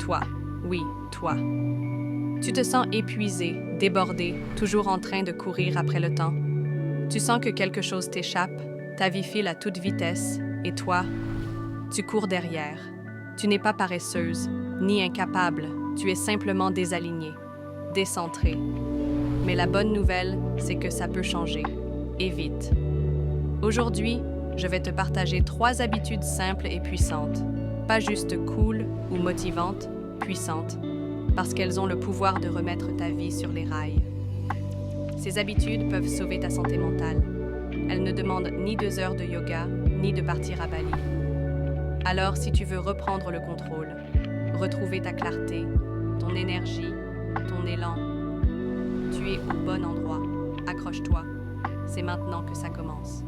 Toi, oui, toi. Tu te sens épuisé, débordé, toujours en train de courir après le temps. Tu sens que quelque chose t'échappe, ta vie file à toute vitesse, et toi, tu cours derrière. Tu n'es pas paresseuse, ni incapable, tu es simplement désalignée, décentrée. Mais la bonne nouvelle, c'est que ça peut changer, et vite. Aujourd'hui, je vais te partager 3 habitudes simples et puissantes. Pas juste cool ou motivantes, puissantes, parce qu'elles ont le pouvoir de remettre ta vie sur les rails. Ces habitudes peuvent sauver ta santé mentale. Elles ne demandent ni 2 heures de yoga, ni de partir à Bali. Alors, si tu veux reprendre le contrôle, retrouver ta clarté, ton énergie, ton élan, tu es au bon endroit. Accroche-toi. C'est maintenant que ça commence.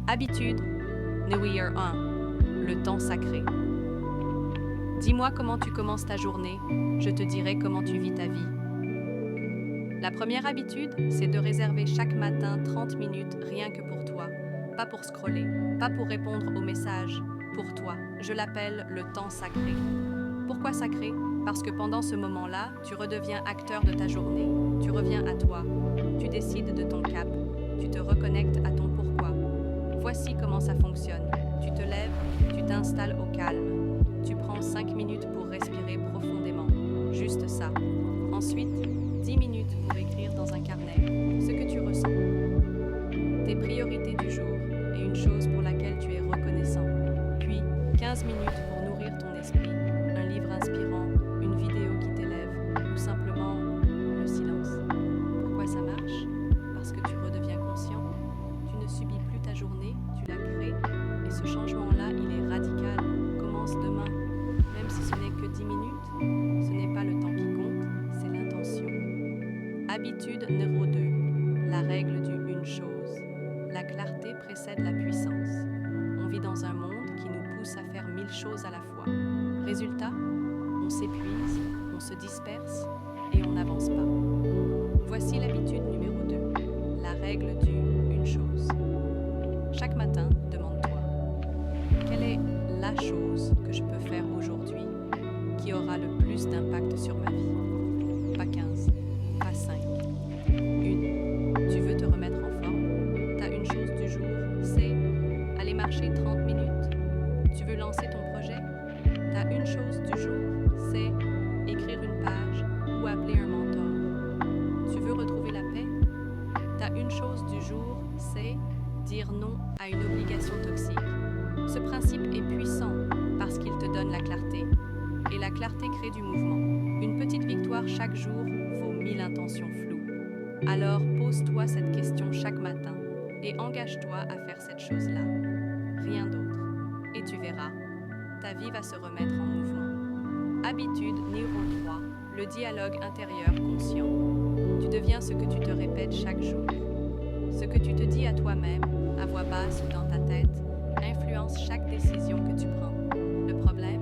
Habitude New Year 1. Le temps sacré. Dis-moi comment tu commences ta journée, je te dirai comment tu vis ta vie. La première habitude, c'est de réserver chaque matin 30 minutes rien que pour toi. Pas pour scroller, pas pour répondre aux messages. Pour toi, je l'appelle le temps sacré. Pourquoi sacré? Parce que pendant ce moment-là, tu redeviens acteur de ta journée. Tu reviens à toi. Tu décides de ton cap. Tu te reconnectes à ton pourquoi. Voici comment ça fonctionne. Tu te lèves, tu t'installes au calme. Tu prends 5 minutes pour respirer profondément. Juste ça. Ensuite, 10 minutes pour écrire dans un carnet ce que tu ressens. Tes priorités du jour et une chose pour laquelle tu es reconnaissant. Puis, 15 minutes pour nourrir ton esprit. Un livre inspirant, une vidéo qui t'élève ou simplement le silence. Pourquoi ça marche? Parce que tu redeviens conscient. Tu ne subis plus ta journée, tu la crées. Et ce changement-là, il est radical. Commence demain. Même si ce n'est que 10 minutes, ce n'est pas le temps qui compte, c'est l'intention. Habitude numéro 2. La règle du une chose. La clarté précède la puissance. On vit dans un monde qui nous pousse à faire 1000 choses à la fois. Résultat, on s'épuise, on se disperse et on n'avance pas. Voici l'habitude numéro 2. La règle du une chose. Chaque matin, demande-toi, quelle est la chose que je peux faire aujourd'hui qui aura le plus d'impact sur ma vie? Pas 15, pas 5. Une. Tu veux te remettre en forme? Ta une chose du jour, c'est aller marcher 30 minutes. Tu veux lancer ton projet? Ta une chose du jour, c'est écrire une page ou appeler un mentor. Tu veux retrouver la paix? Ta une chose du jour, c'est dire non à une obligation toxique. Ce principe est puissant parce qu'il te donne la clarté. Et la clarté crée du mouvement. Une petite victoire chaque jour vaut 1000 intentions floues. Alors pose-toi cette question chaque matin et engage-toi à faire cette chose-là. Rien d'autre. Et tu verras, ta vie va se remettre en mouvement. Habitude numéro 3. Le dialogue intérieur conscient. Tu deviens ce que tu te répètes chaque jour. Ce que tu te dis à toi-même, à voix basse ou dans ta tête, influence chaque décision que tu prends. Le problème,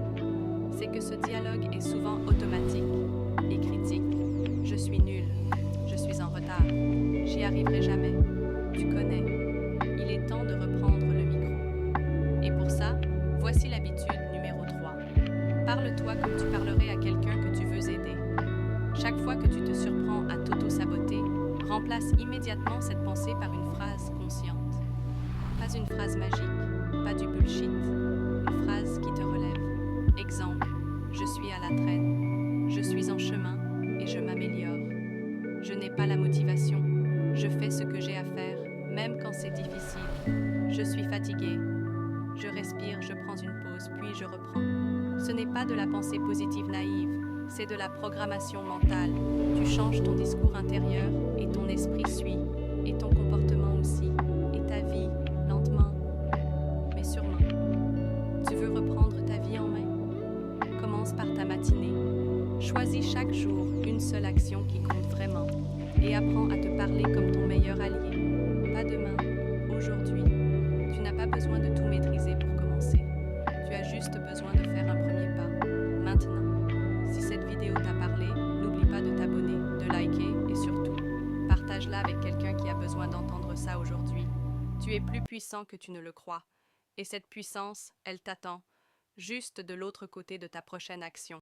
c'est que ce dialogue est souvent automatique et critique. Je suis nul, je suis en retard, j'y arriverai jamais. Tu connais, il est temps de reprendre le micro. Et pour ça, voici l'habitude numéro 3. Parle-toi comme tu parlerais à quelqu'un que tu veux aider. Chaque fois que tu te surprends à t'auto-saboter, remplace immédiatement cette pensée par une phrase consciente. Pas une phrase magique, pas du bullshit, une phrase qui te relève. Exemple, je suis à la traîne, je suis en chemin et je m'améliore. Je n'ai pas la motivation, je fais ce que j'ai à faire, même quand c'est difficile. Je suis fatiguée, je respire, je prends une pause, puis je reprends. Ce n'est pas de la pensée positive naïve, c'est de la programmation mentale. Tu changes ton discours intérieur et ton esprit suit, et ton comportement aussi, et ta vie, lentement, mais sûrement. Tu veux reprendre ta vie en main? Commence par ta matinée. Choisis chaque jour une seule action qui compte vraiment et apprends à te parler comme ton meilleur allié. Pas demain, aujourd'hui. Tu n'as pas besoin de tout maîtriser pour commencer. Tu as juste besoin de faire un premier pas. Maintenant. Si cette vidéo t'a parlé, n'oublie pas de t'abonner, de liker et surtout, partage-la avec quelqu'un qui a besoin d'entendre ça aujourd'hui. Tu es plus puissant que tu ne le crois. Et cette puissance, elle t'attend. juste de l'autre côté de ta prochaine action.